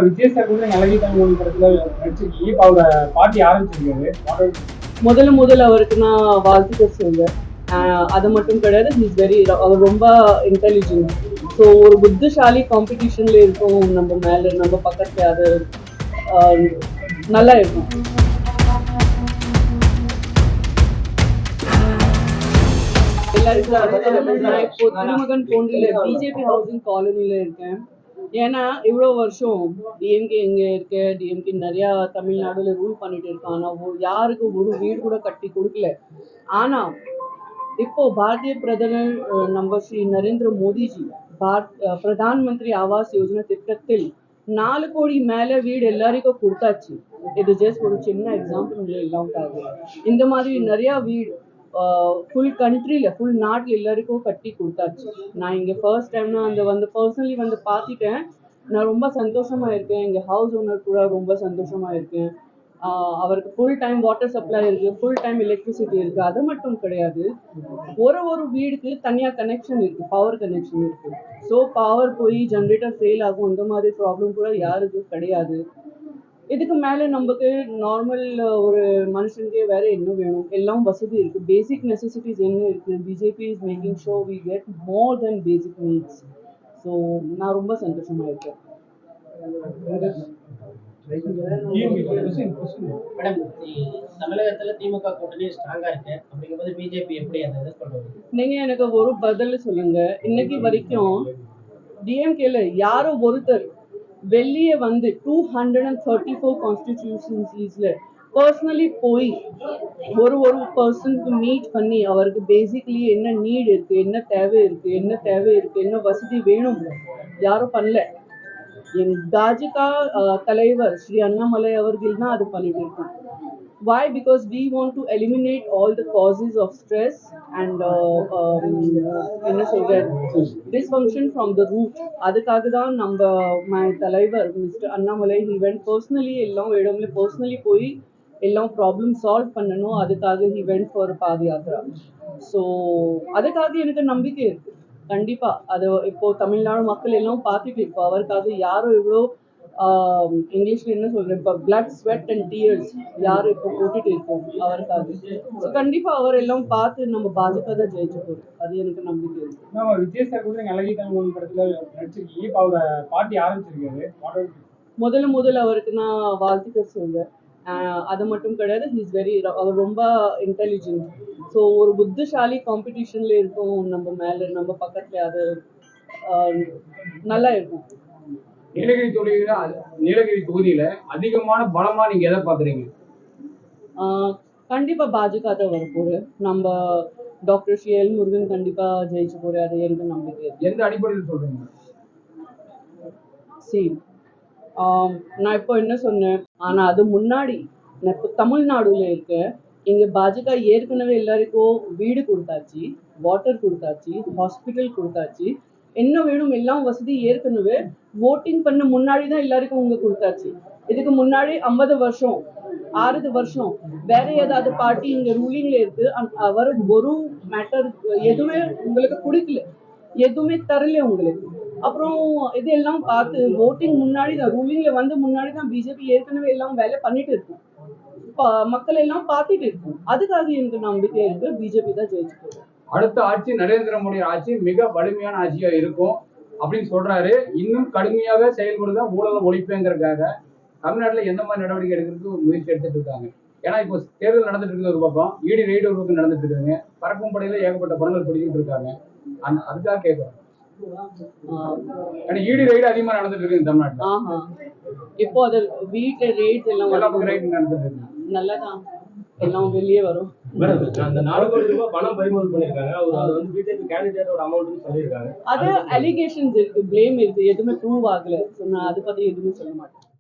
Vijay sir கூட அழகி தமிழ் படத்துல நடிச்சிருக்கீங்க. இப்ப அவரோட பாட்டி ஆரம்பிச்சிருக்காரு. முதல்ல அவருக்கு நான் வாழ்த்துக்கள் சொல்லுவேன். அது மட்டும் கிடையாது, அவர் ரொம்ப இன்டெலிஜென்ட். ஸோ ஒரு புத்திசாலி காம்படிஷன்ல இருக்கும் நம்ம மேல, நம்ம பக்கத்துல அது நல்லா இருக்கும். எல்லாருக்கும் நான் இப்போ திருமகன் போன்றில பிஜேபி ஹவுசிங் காலனில இருக்கேன். ஏன்னா இவ்வளோ வருஷம் டிஎம்கே எங்கே இருக்க, டிஎம்கே நிறையா தமிழ்நாடுல ரூல் பண்ணிட்டு இருக்கான். ஆனால் யாருக்கும் ஒரு வீடு கூட கட்டி கொடுக்கல. ஆனால் இப்போ பாரதிய பிரதமர் நம்ம ஸ்ரீ நரேந்திர மோடிஜி பிரதான் மந்திரி ஆவாஸ் யோஜனா திட்டத்தில் 4 கோடி மேலே வீடு எல்லாருக்கும் கொடுத்தாச்சு. இது ஜஸ்ட் ஒரு சின்ன எக்ஸாம்பிள் எல்லாம். இந்த மாதிரி நிறையா வீடு ஃபுல் கண்ட்ரியில், ஃபுல் நாட்டில் எல்லாருக்கும் கட்டி கொடுத்தாச்சு. நான் இங்கே ஃபர்ஸ்ட் டைம் நான் பர்சனலி பார்த்துட்டேன். நான் ரொம்ப சந்தோஷமாக இருக்கேன். எங்கள் ஹவுஸ் ஓனர் கூட ரொம்ப சந்தோஷமாக இருக்கேன். அவருக்கு ஃபுல் டைம் வாட்டர் சப்ளை இருக்குது, ஃபுல் டைம் எலக்ட்ரிசிட்டி இருக்குது. அது மட்டும் கிடையாது, ஒரு வீடுக்கு தனியாக கனெக்ஷன் இருக்குது, பவர் கனெக்ஷன் இருக்குது. ஸோ பவர் போய் ஜென்ரேட்டர் ஃபெயில் ஆகும், அந்த மாதிரி ப்ராப்ளம் கூட யாருக்கும் கிடையாது. இதுக்கு மேலே நமக்கு நார்மல் ஒரு மனுஷனுக்கே வேற என்ன வேணும்? எல்லாம் வசதி இருக்குது, பேசிக் நெசசிட்டிஸ் என்ன இருக்குது. BJP is making sure we get more than basic needs. So நான் ரொம்ப சந்தோஷமாக இருக்கேன். தமிழகத்துல திமுக கூட்டணி ஸ்ட்ராங்கா இருக்கு. அப்படிங்கும்போது பிஜேபி எப்படி அதை சொல்றது? நீங்க எனக்கு ஒரு பதில் சொல்லுங்க. இன்னைக்கு வரைக்கும் டிஎம்கேல யாரோ ஒருத்தர் வெளியே 234 கான்ஸ்டிடியூஷன்ஸிஸ்ல பர்சனலி போய் ஒரு பர்சனுக்கு மீட் பண்ணி அவருக்கு பேசிக்லி என்ன நீட் இருக்கு, என்ன தேவை இருக்கு, என்ன வசதி வேணும், யாரும் பண்ணல. என் பாஜக தலைவர் ஸ்ரீ அண்ணாமலை அவர்கள் தான் அது பண்ணிட்டு இருக்கோம். Why? Because we want to eliminate all the causes of stress and dysfunction from the root. அதுக்காக தான் நம்ம my தலைவர் mister Annamalai he went personally எல்லாம் இடம்ல personally போய் எல்லாம் ப்ராப்ளம் சால்வ் பண்ணணும். அதுக்காக he went for பாதயாத்ரா. ஸோ அதுக்காக எனக்கு நம்பிக்கை இருக்கு. கண்டிப்பா அது இப்போ தமிழ்நாடு மக்கள் எல்லாம் பார்த்துட்டு இப்போ அவருக்காக யாரும் இவ்வளோ இங்கிலீஷ்ல என்ன சொல்றேன், இப்போ பிளட் ஸ்வெட் அண்ட் டியர்ஸ் யாரும் இப்போ போட்டுட்டு இருக்கோம் அவருக்காக. ஸோ கண்டிப்பா அவர் எல்லாம் பார்த்து நம்ம பாஜக தான் ஜெயிச்சு போறோம். அது எனக்கு நம்பிக்கை இருக்கு. விஜய் சார் கூட அழகி தமிழ் படத்துல நடிச்சிருக்கீங்க. இப்போ அவரோட பாட்டி ஆரம்பிச்சிருக்காரு. முதல்ல அவருக்கு நான் வாழ்த்துக்கள் சொல்வேன். அது மட்டும் கிடையாது, அவர் ரொம்ப இன்டெலிஜென்ட். ஸோ ஒரு புத்திசாலி காம்படிஷன்ல இருக்கும் நம்ம மேல, நம்ம பக்கத்துல அது நல்லா இருக்கும். நீலகிரி தொகுதியில அதிகமான பலமா நீங்க எதை பாக்குறீங்க? கண்டிப்பா பாஜக தான் வரப்போகுது. நம்ம டாக்டர் ஸ்ரீ எல் முருகன் கண்டிப்பா ஜெயிச்சு போறாரு, அது எனக்கு நம்பிக்கை. எந்த அடிப்படையில் சொல்றீங்க? நான் இப்போ என்ன சொன்னேன், ஆனா அது முன்னாடி நான் இப்போ தமிழ்நாடுல இருக்கேன். இங்க பாஜக ஏற்கனவே எல்லாருக்கும் வீடு கொடுத்தாச்சு, வாட்டர் கொடுத்தாச்சு, ஹாஸ்பிட்டல் கொடுத்தாச்சு, என்ன வேணும் எல்லாம் வசதி ஏற்கனவே ஓட்டிங் பண்ண முன்னாடி தான் எல்லாருக்கும் உங்க கொடுத்தாச்சு. இதுக்கு முன்னாடி 50 வருஷம் 6 வருஷம் வேற ஏதாவது பார்ட்டி இங்க ரூலிங்ல இருக்கு, அவர் ஒரு மேட்டர் எதுவுமே உங்களுக்கு கொடுக்கல, எதுவுமே தரல உங்களுக்கு. அப்புறம் இதெல்லாம் பார்த்து ஓட்டிங் முன்னாடி தான், ரூலிங்ல முன்னாடி தான் பிஜேபி ஏற்கனவே எல்லாம் வேலை பண்ணிட்டு இருக்கும், மக்கள் எல்லாம் பார்த்துட்டு இருக்கும். அதுக்காக எனக்கு நம்பிக்கை இருக்கு, பிஜேபி தான் ஜெயிச்சு போகும். அடுத்த ஆட்சி நரேந்திர மோடி ஆட்சி மிக வலிமையான ஆட்சியா இருக்கும் அப்படின்னு சொல்றாரு. இன்னும் கடுமையாக செயல்படுதா ஊழலை ஒழிப்புங்கிறதுக்காக தமிழ்நாட்டுல எந்த மாதிரி நடவடிக்கை எடுக்கிறதுக்கு ஒரு முயற்சி எடுத்துட்டு இருக்காங்க? ஏன்னா இப்போ தேர்தல் நடந்துட்டு இருக்குது ஒரு பக்கம், இடி ரெய்டு ஒரு பக்கம் நடந்துட்டு இருக்காங்க, பறக்கும் படையில ஏகப்பட்ட படங்கள் பிடிக்கிட்டு இருக்காங்க. அதுக்காக கேட்கறோம். ஈடி ரெய்டு அதிகமா நடந்துட்டு இருக்கு தமிழ்நாட்டுல. இப்போ அது வீட்டு ரேட் எல்லாம் நடந்துட்டு இருக்கு. நல்லாதான் எல்லாம் வெளியே வரும். அந்த 4 கோடி ரூபாய் பணம் பறிமுதல் பண்ணிருக்காங்க. அது பிஜேபி கேண்டிடேட்டோட அமௌண்ட்னு சொல்லியிருக்காங்க. அது அலிகேஷன்ஸ் இருக்கு, பிளேம் இருக்கு, எதுவுமே ப்ரூவ் ஆகல. நான் அதை பத்தி எதுவுமே சொல்ல மாட்டேன்.